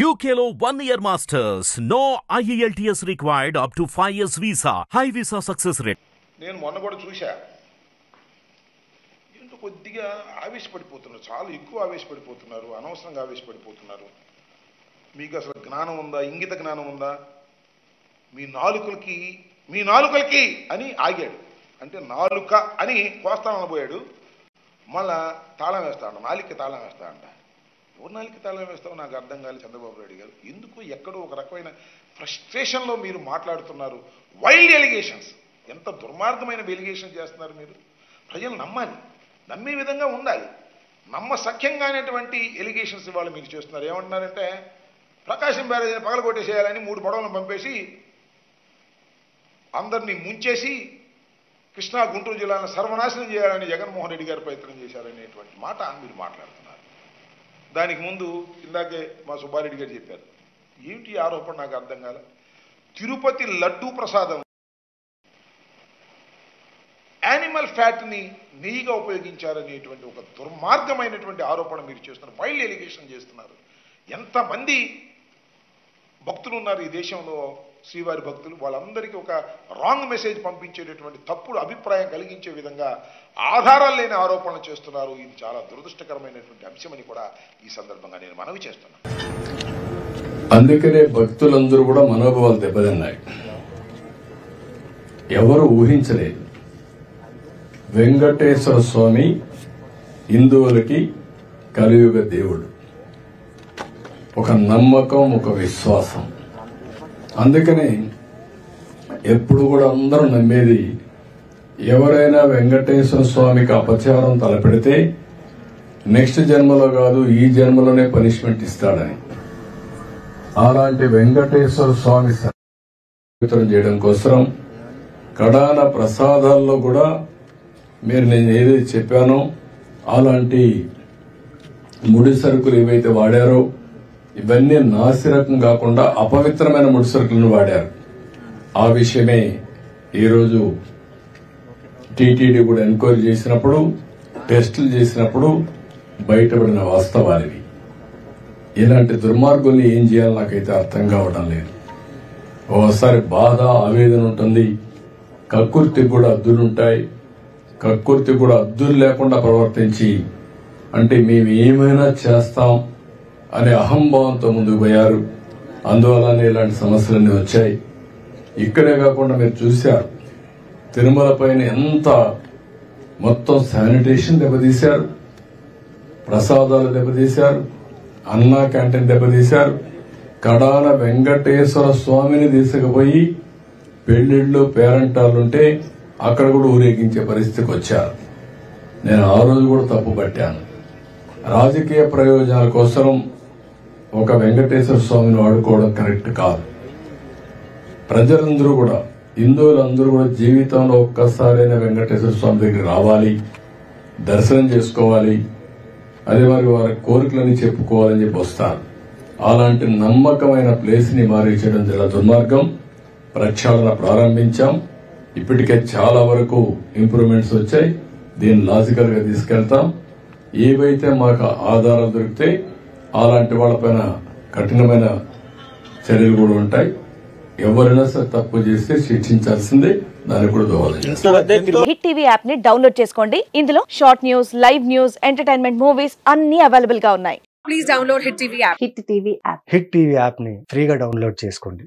UKలో 1 year masters. No IELTS required up to 5 years visa. High visa success rate. నేను మొన్న కూడా చూశా. ఏంటో కొద్దిగా ఆవేశపడిపోతున్నారు, చాలా ఎక్కువ ఆవేశపడిపోతున్నారు, అనవసరంగా ఆవేశపడిపోతున్నారు. మీకు అసలు జ్ఞానం ఉందా, ఇంగిత జ్ఞానం ఉందా? మీ నాలుకలకి అని ఆగాడు. అంటే నాలుక అని కోస్తానబోయాడు, మళ్ళా తాళం వేస్తాడు, నాలికి తాళం వేస్తాడంట. ఎవరు నాలికి తాళం వేస్తావో నాకు అర్థం కాలేదు చంద్రబాబు నాయుడు గారు. ఎందుకు ఎక్కడో ఒక రకమైన ఫ్రస్ట్రేషన్లో మీరు మాట్లాడుతున్నారు. వైల్డ్ ఎలిగేషన్స్, ఎంత దుర్మార్గమైన ఎలిగేషన్ చేస్తున్నారు మీరు. ప్రజలు నమ్మాలి, నమ్మే విధంగా ఉండాలి. నమ్మసఖ్యంగానేటువంటి ఎలిగేషన్స్ ఇవాళ మీకు చేస్తున్నారు. ఏమంటున్నారంటే ప్రకాశం బ్యారేజీని పగలగొట్టేసేయాలని 3 పడవలను పంపేసి అందరినీ ముంచేసి కృష్ణా గుంటూరు జిల్లాను సర్వనాశనం చేయాలని జగన్మోహన్ రెడ్డి గారు ప్రయత్నం చేశారనేటువంటి మాట మీరు మాట్లాడుతున్నారు. దానికి ముందు ఇందాకే మా సుబ్బారెడ్డి గారు చెప్పారు. ఏమిటి ఆరోపణ నాకు అర్థం కాల. తిరుపతి లడ్డూ ప్రసాదం యానిమల్ ఫ్యాట్ని నెయ్యిగా ఉపయోగించారనేటువంటి ఒక దుర్మార్గమైనటువంటి ఆరోపణ మీరు చేస్తున్నారు. వైల్డ్ ఎలిగేషన్ చేస్తున్నారు. ఎంతమంది భక్తులు ఉన్నారు ఈ దేశంలో, శ్రీవారి భక్తులు, వాళ్ళందరికీ ఒక రాంగ్ మెసేజ్ పంపించేటటువంటి తప్పుడు అభిప్రాయం కలిగించే విధంగా ఆధారాలు లేని ఆరోపణలు చేస్తున్నారు. ఇది చాలా దురదృష్టకరమైనటువంటి అంశమని కూడా ఈ సందర్భంగా నేను మనవి చేస్తున్నాను. అందుకనే భక్తులందరూ కూడా మనోభావాలు దెబ్బతిన్నాయి. ఎవరు ఊహించలేదు వెంకటేశ్వర స్వామి హిందువులకి కలియుగ దేవుడు. ఒక నమ్మకం, ఒక విశ్వాసం. అందుకని ఎప్పుడు కూడా అందరూ నమ్మేది, ఎవరైనా వెంకటేశ్వర స్వామికి అపచారం తలపెడితే నెక్స్ట్ జన్మలో కాదు ఈ జన్మలోనే పనిష్మెంట్ ఇస్తాడని. అలాంటి వెంకటేశ్వర స్వామి పవిత్రం చేయడం కోసం కడాన ప్రసాదాల్లో కూడా మీరు నేను ఏదైతే చెప్పానో అలాంటి ముడి సరుకులు ఏవైతే వాడారో ఇవన్నీ నాసిరకం కాకుండా అపవిత్రమైన ముడి సరుకులను వాడారు. ఆ విషయమే ఈరోజు టీటీడీ కూడా ఎంక్వైరీ చేసినప్పుడు, టెస్టులు చేసినప్పుడు బయటపడిన వాస్తవాలివి. ఇలాంటి దుర్మార్గుల్ని ఏం చేయాలో నాకైతే అర్థం కావడం లేదు. ఓసారి బాధ, ఆవేదన ఉంటుంది. కక్కుర్తికి కూడా అద్దులుంటాయి. కక్కుర్తి కూడా అద్దులు లేకుండా ప్రవర్తించి అంటే మేము ఏమైనా చేస్తాం అనే అహంభావంతో ముందుకు పోయారు. అందువల్లనే ఇలాంటి సమస్యలన్నీ వచ్చాయి. ఇక్కడే కాకుండా మీరు చూశారు తిరుమల పైన ఎంత మొత్తం శానిటేషన్ దెబ్బతీశారు, ప్రసాదాలు దెబ్బతీశారు, అన్నా క్యాంటీన్ దెబ్బతీశారు. కడాన వెంకటేశ్వర స్వామిని తీసుకుపోయి పెళ్లిళ్లు పేరంటాలుంటే అక్కడ కూడా ఊరేగించే పరిస్థితికి వచ్చారు. నేను ఆ రోజు కూడా తప్పు పట్టాను. రాజకీయ ప్రయోజనాల కోసం ఒక వెంకటేశ్వర స్వామిని వాడుకోవడం కరెక్ట్ కాదు. ప్రజలందరూ కూడా, హిందువులందరూ కూడా జీవితంలో ఒక్కసారైనా వెంకటేశ్వర స్వామి దగ్గర రావాలి, దర్శనం చేసుకోవాలి, అదే మరి వారి కోరికలని చెప్పుకోవాలని చెప్పి వస్తారు. అలాంటి నమ్మకమైన ప్లేస్ ని మారించడం చాలా దుర్మార్గం. ప్రక్షాళన ప్రారంభించాం. ఇప్పటికే చాలా వరకు ఇంప్రూవ్మెంట్స్ వచ్చాయి. దీన్ని లాజికల్ గా తీసుకెళ్తాం. ఏవైతే మాకు ఆధారాలు దొరికితే అలాంటి వాళ్ళపైన కఠినమైన చర్యలు కూడా ఉంటాయి. ఎవరైనా సరే తప్పు చేస్తే శిక్షించాల్సిందే. దానికి కూడా దోహదం. హిట్ టీవీ యాప్ ని డౌన్లోడ్ చేసుకోండి. ఇందులో short news, live news, entertainment movies అన్ని అవైలబుల్ గా ఉన్నాయి. Please download hit TV app. Hit TV app ని ఫ్రీగా డౌన్లోడ్ చేసుకోండి.